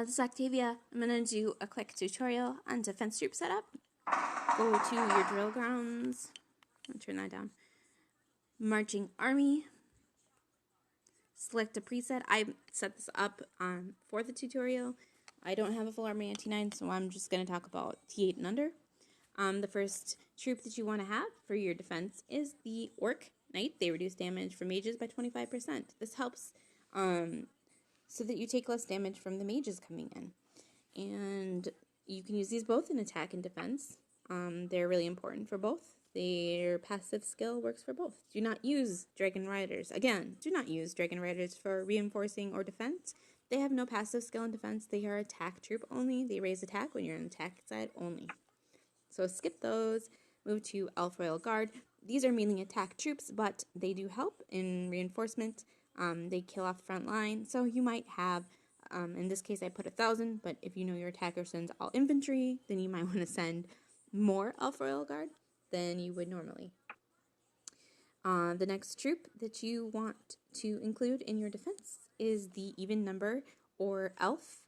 This is Octavia. I'm going to do a quick tutorial on defense troop setup. Go to your drill grounds. I'll turn that down. Marching army. Select a preset. I set this up for the tutorial. I don't have a full army at T9, so I'm just going to talk about T8 and under. The first troop that you want to have for your defense is the Orc Knight. They reduce damage from mages by 25%. This helps so that you take less damage from the mages coming in. And you can use these both in attack and defense. They're really important for both. Their passive skill works for both. Do not use Dragon Riders. Again, do not use Dragon Riders for reinforcing or defense. They have no passive skill in defense. They are attack troop only. They raise attack when you're on attack side only. So skip those. Move to Elf Royal Guard. These are mainly attack troops, but they do help in reinforcement. They kill off the front line. So you might have, in this case I put 1,000, but if you know your attacker sends all infantry, then you might want to send more Elf Royal Guard than you would normally. The next troop that you want to include in your defense is the even number or elf,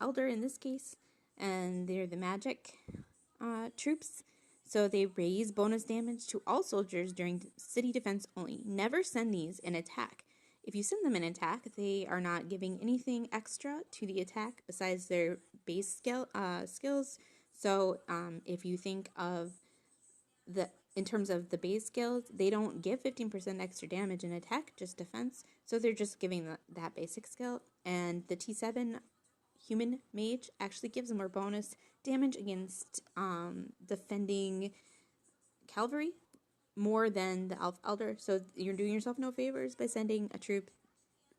elder in this case, and they're the magic troops. So they raise bonus damage to all soldiers during city defense only. Never send these in attack. If you send them in attack, they are not giving anything extra to the attack besides their base skills. So if you think of in terms of the base skills, they don't give 15% extra damage in attack, just defense. So they're just giving that basic skill. And the T7 human mage actually gives more bonus damage against defending calvary more than the elf elder. So you're doing yourself no favors by sending a troop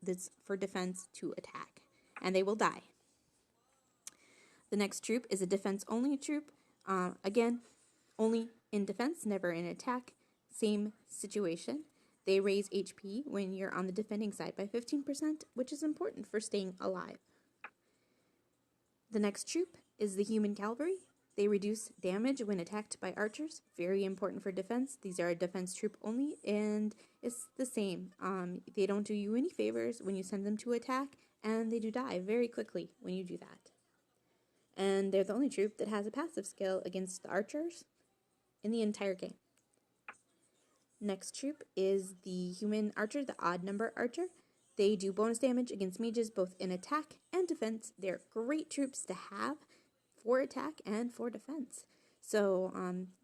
that's for defense to attack, and they will die. The next troop is a defense only troop. Again, only in defense, never in attack. Same situation. They raise HP when you're on the defending side by 15%, which is important for staying alive. The next troop is the human cavalry. They reduce damage when attacked by archers. Very important for defense. These are a defense troop only, and it's the same. They don't do you any favors when you send them to attack, and they do die very quickly when you do that. And they're the only troop that has a passive skill against the archers in the entire game. Next troop is the human archer, the odd number archer. They do bonus damage against mages both in attack and defense. They're great troops to have for attack and for defense. So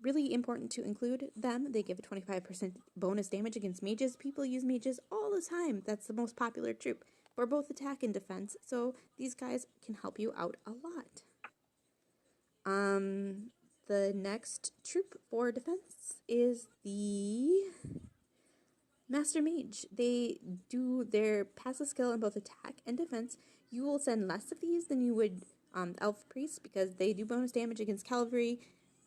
really important to include them. They give a 25% bonus damage against mages. People use mages all the time. That's the most popular troop for both attack and defense. So these guys can help you out a lot. The next troop for defense is the Master Mage. They do their passive skill in both attack and defense. You will send less of these than you would Elf Priest because they do bonus damage against cavalry.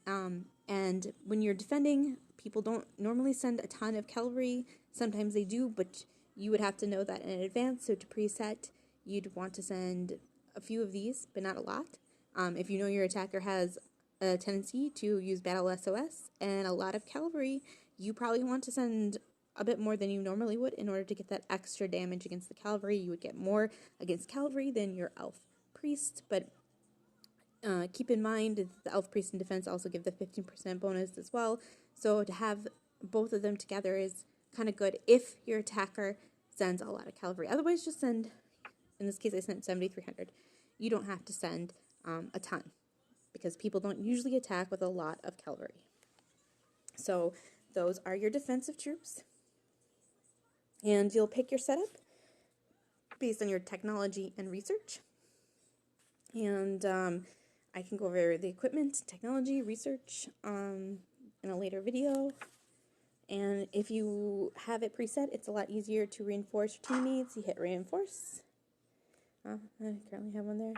And when you're defending, people don't normally send a ton of cavalry. Sometimes they do, but you would have to know that in advance. So to preset, you'd want to send a few of these, but not a lot. If you know your attacker has a tendency to use Battle SOS and a lot of cavalry, you probably want to send a bit more than you normally would in order to get that extra damage against the cavalry. You would get more against cavalry than your elf priest, but keep in mind that the elf priest in defense also give the 15% bonus as well. So to have both of them together is kind of good if your attacker sends a lot of cavalry. Otherwise, just send, in this case I sent 7,300. You don't have to send a ton, because people don't usually attack with a lot of cavalry. So those are your defensive troops. And you'll pick your setup based on your technology and research. And I can go over the equipment, technology, research in a later video. And if you have it preset, it's a lot easier to reinforce your teammates. You hit reinforce. I currently have one there.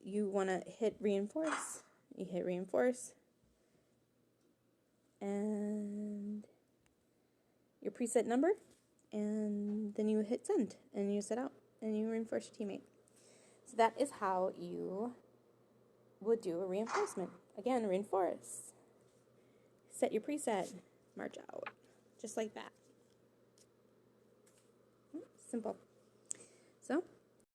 You want to hit reinforce. You hit reinforce. And your preset number. And then you hit send. And you set out. And you reinforce your teammate. So that is how you would do a reinforcement. Again, reinforce. Set your preset. March out. Just like that. Simple. So